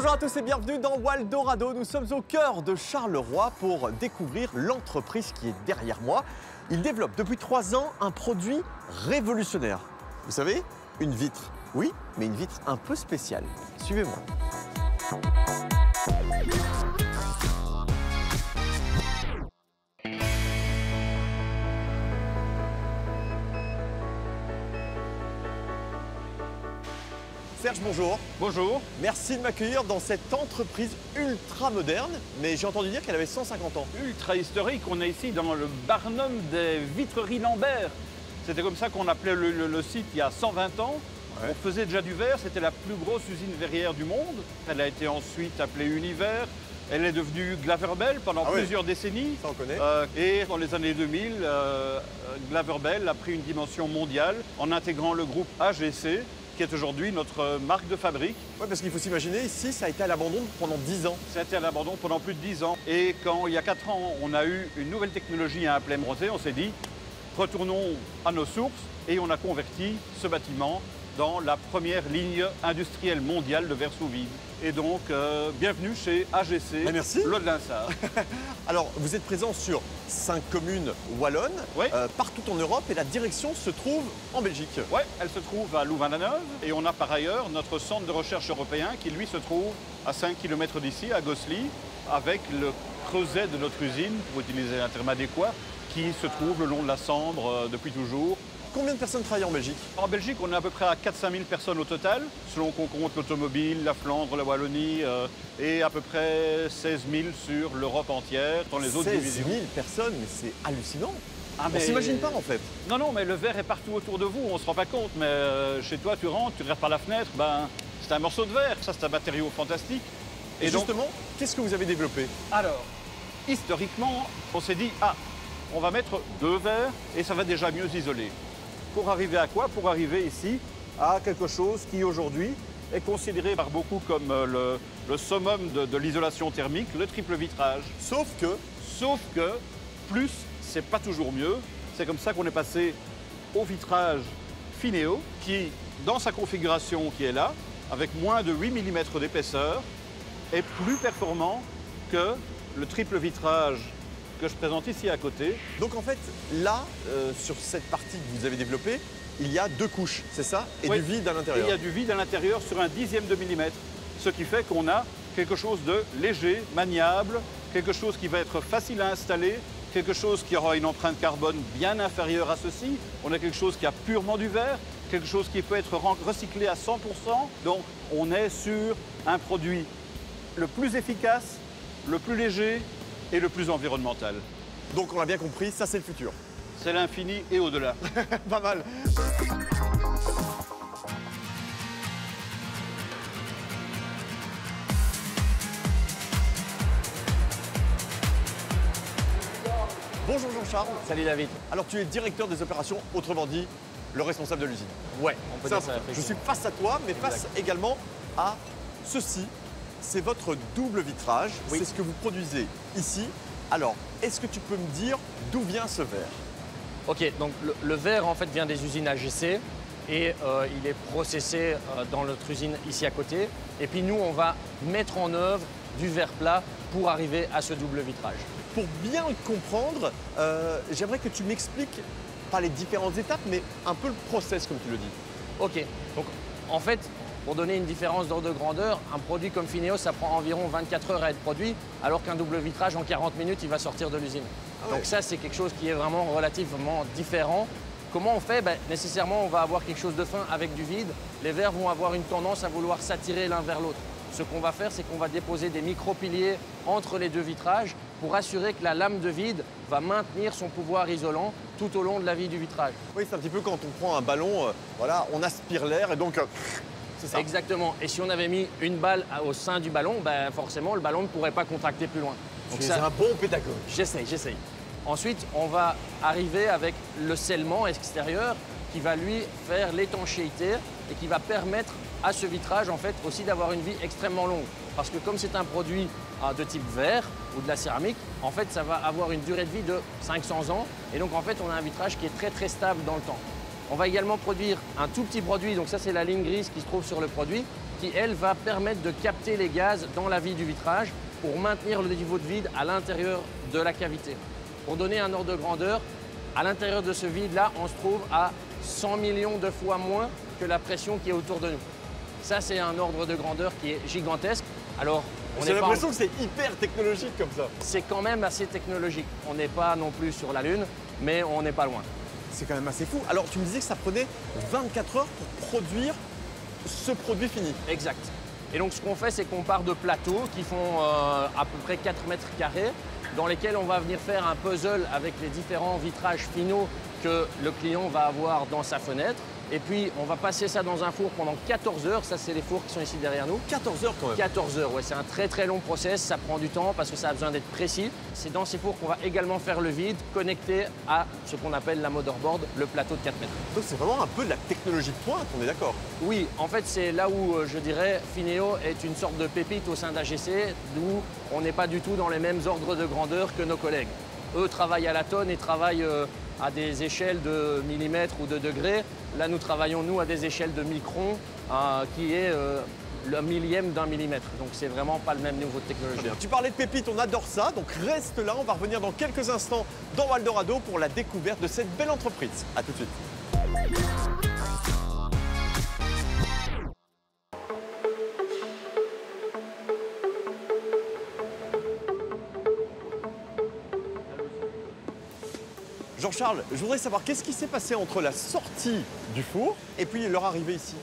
Bonjour à tous et bienvenue dans Waldorado. Nous sommes au cœur de Charleroi pour découvrir l'entreprise qui est derrière moi. Il développe depuis 3 ans un produit révolutionnaire. Vous savez, une vitre. Oui, mais une vitre un peu spéciale. Suivez-moi. Serge, bonjour. Bonjour. Merci de m'accueillir dans cette entreprise ultra moderne, mais j'ai entendu dire qu'elle avait 150 ans. Ultra historique, on est ici dans le Barnum des vitreries Lambert. C'était comme ça qu'on appelait le site il y a 120 ans. Ouais. On faisait déjà du verre, c'était la plus grosse usine verrière du monde. Elle a été ensuite appelée Univers. Elle est devenue Glaverbell pendant plusieurs décennies. Ça on connaît. Et dans les années 2000, Glaverbell a pris une dimension mondiale en intégrant le groupe AGC, qui est aujourd'hui notre marque de fabrique. Oui, parce qu'il faut s'imaginer, ici, ça a été à l'abandon pendant 10 ans. Ça a été à l'abandon pendant plus de 10 ans. Et quand, il y a 4 ans, on a eu une nouvelle technologie à implémenter, on s'est dit, retournons à nos sources et on a converti ce bâtiment dans la première ligne industrielle mondiale de verre sous vide. Et donc, bienvenue chez AGC, merci. Lode-Linsart. Alors, vous êtes présent sur 5 communes wallonnes, Oui. Partout en Europe, et la direction se trouve en Belgique. Oui, elle se trouve à Louvain-la-Neuve. Et on a par ailleurs notre centre de recherche européen qui, lui, se trouve à 5 km d'ici, à Gosselies, avec le creuset de notre usine, pour utiliser un terme adéquat, qui se trouve le long de la Sambre depuis toujours. Combien de personnes travaillent en Belgique? En Belgique, on est à peu près à 4 000 personnes au total, selon qu'on compte l'automobile, la Flandre, la Wallonie, et à peu près 16 000 sur l'Europe entière, dans les autres 16 divisions. 000 personnes, mais c'est hallucinant. Ah, On mais- s'imagine pas en fait. Non, non, mais le verre est partout autour de vous, on ne se rend pas compte, mais chez toi, tu rentres, tu regardes par la fenêtre, ben, c'est un morceau de verre, ça c'est un matériau fantastique. Et donc, justement, qu'est-ce que vous avez développé? alors, historiquement, on s'est dit, on va mettre 2 verres et ça va déjà mieux isoler. Pour arriver à quoi? Pour arriver ici à quelque chose qui aujourd'hui est considéré par beaucoup comme le summum de l'isolation thermique, le triple vitrage. Sauf que, Sauf que plus, c'est pas toujours mieux. C'est comme ça qu'on est passé au vitrage Fineo, qui, dans sa configuration qui est là, avec moins de 8 mm d'épaisseur, est plus performant que le triple vitrage que je présente ici à côté. donc en fait, là, sur cette partie que vous avez développée, il y a 2 couches, c'est ça? Et Oui. du vide à Et l'intérieur. il y a du vide à l'intérieur sur un 1/10 de millimètre, ce qui fait qu'on a quelque chose de léger, maniable, quelque chose qui va être facile à installer, quelque chose qui aura une empreinte carbone bien inférieure à ceci. On a quelque chose qui a purement du verre, quelque chose qui peut être recyclé à 100%. Donc on est sur un produit le plus efficace, le plus léger et le plus environnemental. Donc on l'a bien compris, ça c'est le futur. C'est l'infini et au-delà. Pas mal. Bonjour Jean-Charles. Salut David. Alors tu es directeur des opérations, autrement dit, le responsable de l'usine. Ouais, on peut C'est dire ça. important. Je suis effectivement. face à toi, mais face également à ceci. C'est votre double vitrage. Oui. C'est ce que vous produisez ici. Alors, est-ce que tu peux me dire d'où vient ce verre? Ok, donc le verre en fait vient des usines AGC et il est processé dans notre usine ici à côté. Et puis nous, on va mettre en œuvre du verre plat pour arriver à ce double vitrage. Pour bien le comprendre, j'aimerais que tu m'expliques, pas les différentes étapes, mais un peu le process comme tu le dis. Ok, donc en fait, pour donner une différence d'ordre de grandeur, un produit comme Fineo, ça prend environ 24 heures à être produit, alors qu'un double vitrage, en 40 minutes, il va sortir de l'usine. Ah ouais. Donc ça, c'est quelque chose qui est vraiment relativement différent. Comment on fait? Nécessairement, on va avoir quelque chose de fin avec du vide. Les verres vont avoir une tendance à vouloir s'attirer l'un vers l'autre. Ce qu'on va faire, c'est qu'on va déposer des micro-piliers entre les 2 vitrages pour assurer que la lame de vide va maintenir son pouvoir isolant tout au long de la vie du vitrage. Oui, c'est un petit peu quand on prend un ballon, voilà, on aspire l'air et donc c'est ça. Exactement. Et si on avait mis une balle au sein du ballon, forcément, le ballon ne pourrait pas contracter plus loin. Donc Tu es ça, un bon pédagogue. j'essaye. Ensuite, on va arriver avec le scellement extérieur qui va lui faire l'étanchéité et qui va permettre à ce vitrage en fait aussi d'avoir une vie extrêmement longue. Parce que comme c'est un produit de type verre ou de la céramique, en fait ça va avoir une durée de vie de 500 ans et donc en fait on a un vitrage qui est très stable dans le temps. On va également produire un tout petit produit, donc ça c'est la ligne grise qui se trouve sur le produit, qui elle va permettre de capter les gaz dans la vie du vitrage pour maintenir le niveau de vide à l'intérieur de la cavité. Pour donner un ordre de grandeur, à l'intérieur de ce vide-là, on se trouve à 100 millions de fois moins que la pression qui est autour de nous. Ça, c'est un ordre de grandeur qui est gigantesque. Alors, j'ai l'impression que c'est hyper technologique comme ça. C'est quand même assez technologique. On n'est pas non plus sur la Lune, mais on n'est pas loin. C'est quand même assez fou. Alors, tu me disais que ça prenait 24 heures pour produire ce produit fini. Exact. Et donc, ce qu'on fait, c'est qu'on part de plateaux qui font à peu près 4 mètres carrés, dans lesquels on va venir faire un puzzle avec les différents vitrages finaux que le client va avoir dans sa fenêtre. Et puis, on va passer ça dans un four pendant 14 heures. Ça, c'est les fours qui sont ici derrière nous. 14 heures quand même. 14 heures, ouais. C'est un très très long process. Ça prend du temps parce que ça a besoin d'être précis. C'est dans ces fours qu'on va également faire le vide, connecté à ce qu'on appelle la motherboard, le plateau de 4 mètres. Donc, c'est vraiment un peu de la technologie de pointe, on est d'accord? Oui, en fait, c'est là où je dirais Fineo est une sorte de pépite au sein d'AGC, d'où on n'est pas du tout dans les mêmes ordres de grandeur que nos collègues. Eux travaillent à la tonne et travaillent à des échelles de millimètres ou de degrés. Là, nous travaillons, nous, à des échelles de microns, qui est le millième d'un millimètre. Donc, c'est vraiment pas le même niveau de technologie. Tu parlais de pépites, on adore ça. Donc, reste là. On va revenir dans quelques instants dans Waldorado pour la découverte de cette belle entreprise. À tout de suite. Jean-Charles, je voudrais savoir qu'est-ce qui s'est passé entre la sortie du four et puis leur arrivée ici?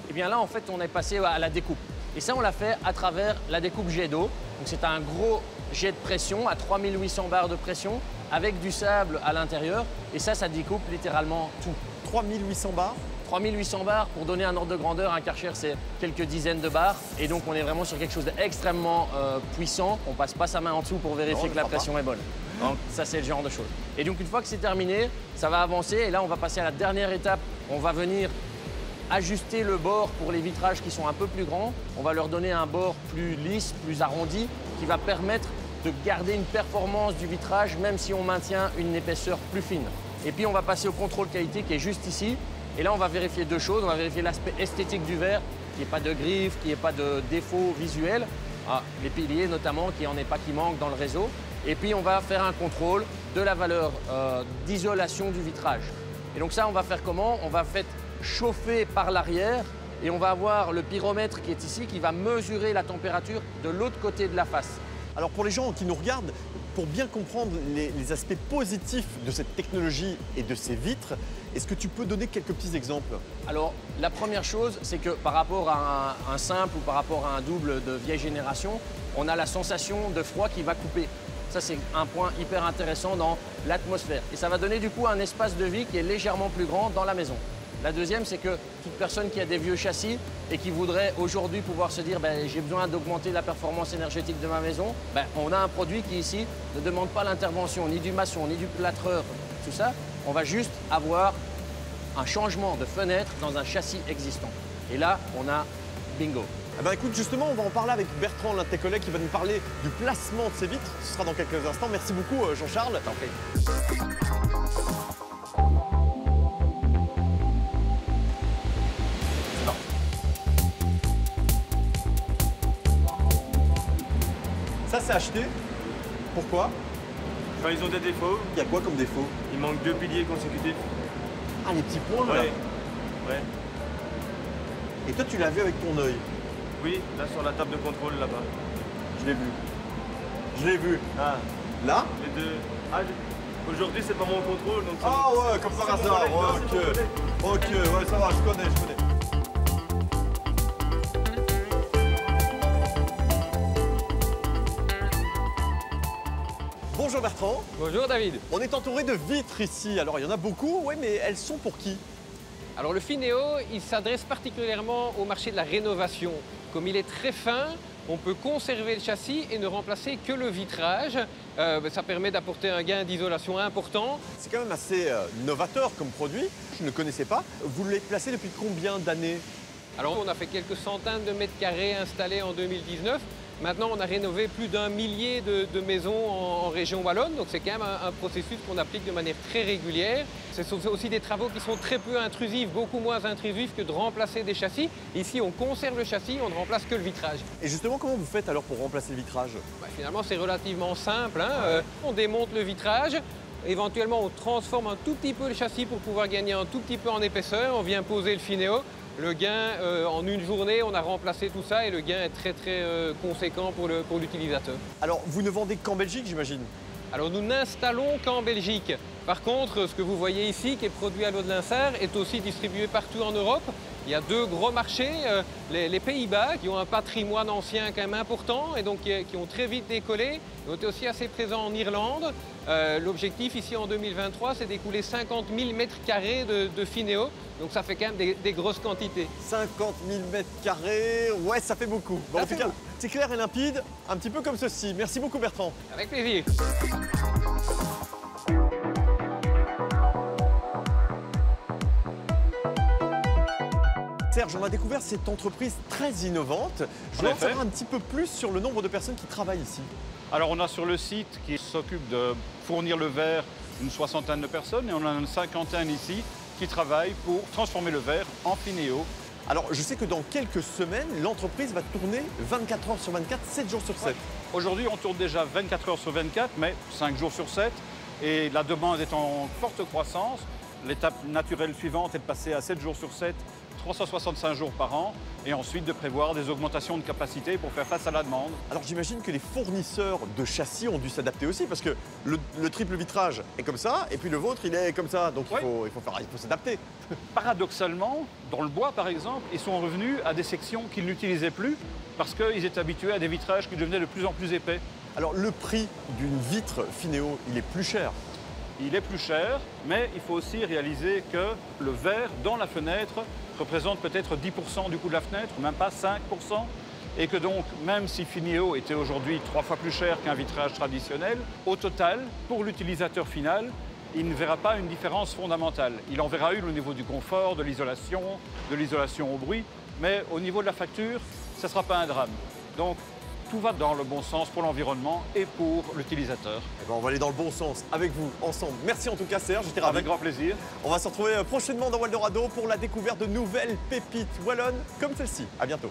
Eh bien là, en fait, on est passé à la découpe. Et ça, on l'a fait à travers la découpe jet d'eau. Donc c'est un gros jet de pression à 3800 bars de pression avec du sable à l'intérieur. Et ça découpe littéralement tout. 3800 bars? 3800 bars, pour donner un ordre de grandeur, un Karcher, c'est quelques dizaines de bars. Et donc, on est vraiment sur quelque chose d'extrêmement puissant. On passe pas sa main en dessous pour vérifier que la pression est bonne. Donc, ça, c'est le genre de choses. Et donc, une fois que c'est terminé, ça va avancer. Et là, on va passer à la dernière étape. On va venir ajuster le bord pour les vitrages qui sont un peu plus grands. On va leur donner un bord plus lisse, plus arrondi, qui va permettre de garder une performance du vitrage, même si on maintient une épaisseur plus fine. Et puis, on va passer au contrôle qualité qui est juste ici. Et là, on va vérifier deux choses. On va vérifier l'aspect esthétique du verre, qu'il n'y ait pas de griffes, qu'il n'y ait pas de défauts visuels. Les piliers, notamment, qu'il n'y en ait pas qui manquent dans le réseau. Et puis, on va faire un contrôle de la valeur d'isolation du vitrage. Et donc ça, on va faire comment? On va faire chauffer par l'arrière et on va avoir le pyromètre qui est ici qui va mesurer la température de l'autre côté de la face. Alors pour les gens qui nous regardent, pour bien comprendre les aspects positifs de cette technologie et de ces vitres, est-ce que tu peux donner quelques petits exemples? Alors la première chose, c'est que par rapport à un simple ou par rapport à un double de vieille génération, on a la sensation de froid qui va couper. Ça, c'est un point hyper intéressant dans l'atmosphère. Et ça va donner du coup un espace de vie qui est légèrement plus grand dans la maison. La deuxième, c'est que toute personne qui a des vieux châssis et qui voudrait aujourd'hui pouvoir se dire j'ai besoin d'augmenter la performance énergétique de ma maison, on a un produit qui ici ne demande pas l'intervention ni du maçon, ni du plâtreur, tout ça. On va juste avoir un changement de fenêtre dans un châssis existant. Et là, on a bingo. Eh ben écoute, justement, on va en parler avec Bertrand, l'un de tes collègues, qui va nous parler du placement de ces vitres. Ce sera dans quelques instants. Merci beaucoup, Jean-Charles. T'en prie. Ça, c'est acheté. Pourquoi? Enfin, ils ont des défauts. Il y a quoi comme défaut? Il manque 2 piliers consécutifs. Ah, les petits points, là. Ouais. Et toi, tu l'as vu avec ton œil? Oui, là sur la table de contrôle là-bas. Je l'ai vu. Je l'ai vu. Ah, Là? les deux. Ah, aujourd'hui c'est pas mon contrôle donc. Ah ouais, comme par hasard. Ok. Ok, ouais, ça va, je connais. Bonjour Bertrand. Bonjour David. On est entouré de vitres ici. Alors il y en a beaucoup, ouais, mais elles sont pour qui? Alors le Fineo, il s'adresse particulièrement au marché de la rénovation. Comme il est très fin, on peut conserver le châssis et ne remplacer que le vitrage. Ça permet d'apporter un gain d'isolation important. C'est quand même assez novateur comme produit. Je ne connaissais pas. Vous l'avez placé depuis combien d'années? Alors on a fait quelques centaines de mètres carrés installés en 2019. Maintenant, on a rénové plus d'1 millier de maisons en région wallonne, donc c'est quand même un processus qu'on applique de manière très régulière. Ce sont aussi des travaux qui sont très peu intrusifs, beaucoup moins intrusifs que de remplacer des châssis. Ici, on conserve le châssis, on ne remplace que le vitrage. Et justement, comment vous faites alors pour remplacer le vitrage? Finalement, c'est relativement simple, hein. On démonte le vitrage. Éventuellement, on transforme un tout petit peu le châssis pour pouvoir gagner un tout petit peu en épaisseur. On vient poser le Fineo. Le gain, en une journée, on a remplacé tout ça et le gain est très conséquent pour l'utilisateur. Alors, vous ne vendez qu'en Belgique, j'imagine? Alors, nous n'installons qu'en Belgique. Par contre, ce que vous voyez ici, qui est produit à l'Aude-Linsart, est aussi distribué partout en Europe. Il y a 2 gros marchés, les Pays-Bas, qui ont un patrimoine ancien quand même important et donc qui ont très vite décollé. Ils ont été aussi assez présents en Irlande. L'objectif ici en 2023, c'est d'écouler 50 000 mètres carrés de Fineo. Donc ça fait quand même des grosses quantités. 50 000 mètres carrés, ouais, ça fait beaucoup. Bon, en tout cas, c'est clair et limpide, un petit peu comme ceci. Merci beaucoup, Bertrand. Avec plaisir. Serge, on a découvert cette entreprise très innovante. Je voulais en savoir un petit peu plus sur le nombre de personnes qui travaillent ici. Alors on a sur le site qui s'occupe de fournir le verre une 60aine de personnes et on a une 50aine ici qui travaillent pour transformer le verre en Fineo. Alors je sais que dans quelques semaines, l'entreprise va tourner 24 heures sur 24, 7 jours sur 7. Ouais. Aujourd'hui on tourne déjà 24 heures sur 24, mais 5 jours sur 7. Et la demande est en forte croissance. L'étape naturelle suivante est de passer à 7 jours sur 7, 365 jours par an, et ensuite de prévoir des augmentations de capacité pour faire face à la demande. Alors j'imagine que les fournisseurs de châssis ont dû s'adapter aussi, parce que le triple vitrage est comme ça, et puis le vôtre il est comme ça, donc il faut s'adapter. Paradoxalement, dans le bois par exemple, ils sont revenus à des sections qu'ils n'utilisaient plus, parce qu'ils étaient habitués à des vitrages qui devenaient de plus en plus épais. Alors le prix d'une vitre Fineo, il est plus cher. Il est plus cher, mais il faut aussi réaliser que le verre dans la fenêtre représente peut-être 10% du coût de la fenêtre, même pas 5%. Et que donc, même si Fineo était aujourd'hui 3 fois plus cher qu'un vitrage traditionnel, au total, pour l'utilisateur final, il ne verra pas une différence fondamentale. Il en verra une au niveau du confort, de l'isolation au bruit, mais au niveau de la facture, ce ne sera pas un drame. Donc, tout va dans le bon sens pour l'environnement et pour l'utilisateur. Eh ben, on va aller dans le bon sens avec vous, ensemble. Merci en tout cas Serge, j'étais ravi. Avec grand plaisir. On va se retrouver prochainement dans Waldorado pour la découverte de nouvelles pépites wallonnes comme celle-ci. À bientôt.